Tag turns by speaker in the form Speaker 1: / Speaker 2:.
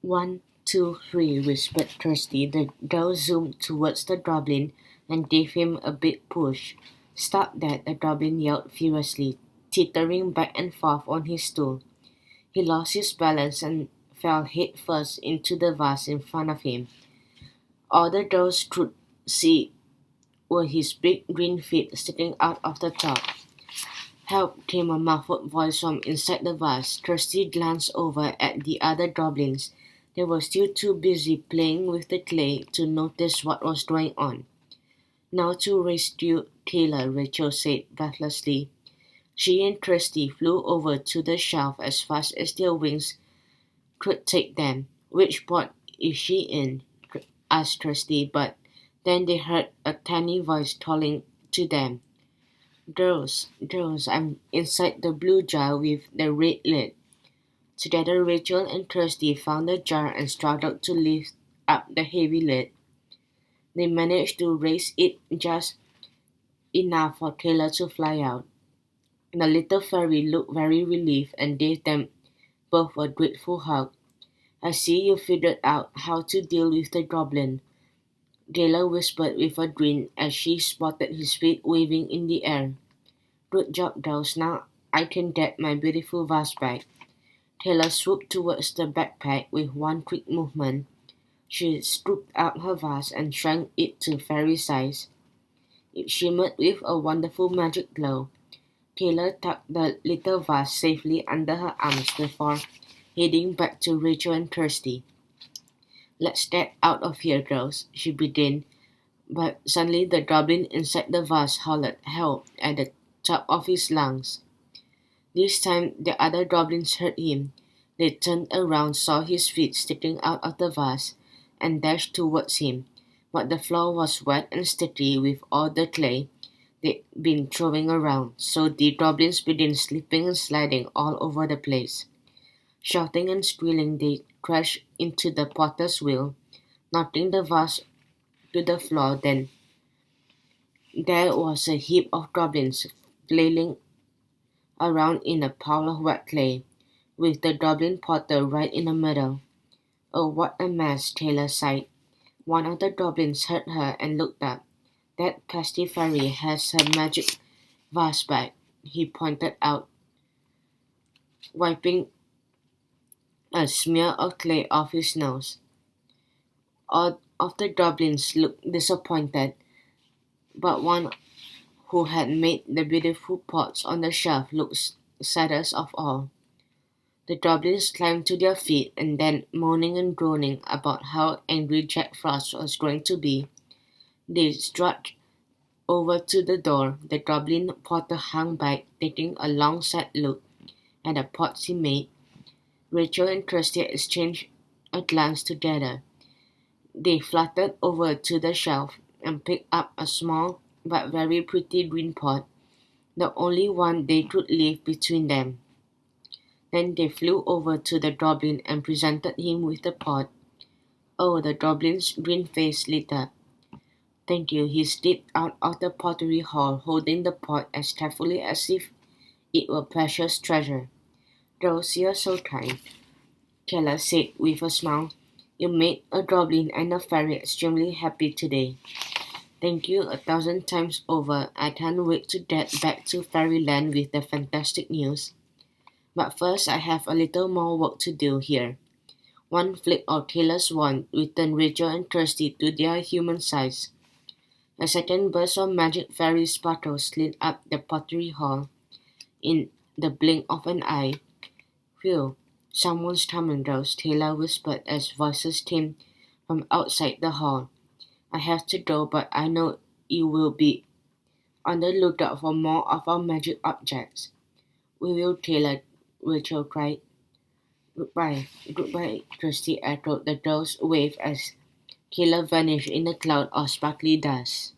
Speaker 1: "One, two, three," whispered Kirsty. The girl zoomed towards the goblin and gave him a big push. "Stop that!" the goblin yelled furiously, teetering back and forth on his stool. He lost his balance and fell headfirst into the vase in front of him. All the girls could see were his big green feet sticking out of the top. "Help!" came a muffled voice from inside the vase. Kirsty glanced over at the other goblins. They were still too busy playing with the clay to notice what was going on. "Now to rescue Kayla," Rachel said breathlessly. She and Kirsty flew over to the shelf as fast as their wings could take them. "Which pot is she in?" asked Kirsty, but then they heard a tiny voice calling to them. "Girls, girls, I'm inside the blue jar with the red lid." Together Rachel and Kirsty found the jar and struggled to lift up the heavy lid. They managed to raise it just enough for Kayla to fly out. The little fairy looked very relieved and gave them both a grateful hug. "I see you figured out how to deal with the goblin," Kayla whispered with a grin as she spotted his feet waving in the air. "Good job, girls. Now I can get my beautiful vase back." Kayla swooped towards the backpack with one quick movement. She scooped out her vase and shrank it to fairy size. It shimmered with a wonderful magic glow. Kayla tucked the little vase safely under her arms before heading back to Rachel and Kirsty. "Let's get out of here, girls," she began, but suddenly the goblin inside the vase hollered help at the top of his lungs. This time the other goblins heard him. They turned around, saw his feet sticking out of the vase, and dashed towards him. But the floor was wet and sticky with all the clay they'd been throwing around, so the goblins began slipping and sliding all over the place. Shouting and squealing, they crashed into the potter's wheel, knocking the vase to the floor. Then there was a heap of goblins flailing around in a pile of wet clay, with the goblin potter right in the middle. "Oh, what a mess," Kayla sighed. One of the goblins heard her and looked up. "That pesky fairy has her magic vase back," he pointed out, wiping a smear of clay off his nose. All of the goblins looked disappointed, but one who had made the beautiful pots on the shelf looked saddest of all. The goblins climbed to their feet, and then, moaning and groaning about how angry Jack Frost was going to be, they strutted over to the door. The goblin potter hung back, taking a long sad look at the pots he made. Rachel and Kirsty exchanged a glance together. They fluttered over to the shelf and picked up a small but very pretty green pot, the only one they could leave between them. Then they flew over to the goblin and presented him with the pot. Oh, the goblin's green face lit up. "Thank you." He stepped out of the pottery hall, holding the pot as carefully as if it were precious treasure. "Girls, you're so kind," Kayla said with a smile. "You made a goblin and a fairy extremely happy today." "Thank you 1,000 times over. I can't wait to get back to Fairyland with the fantastic news. But first I have a little more work to do here." One flick of Kayla's wand returned Rachel and Kirsty to their human size. A second burst of magic fairy sparkles lit up the pottery hall. In the blink of an eye, "Phew, someone's coming, girls," Kayla whispered as voices came from outside the hall. "I have to go, but I know you will be on the lookout for more of our magic objects." "We will, Kayla," Rachel cried. "Goodbye, goodbye," Kirsty echoed. The girls waved as Kayla vanished in a cloud of sparkly dust.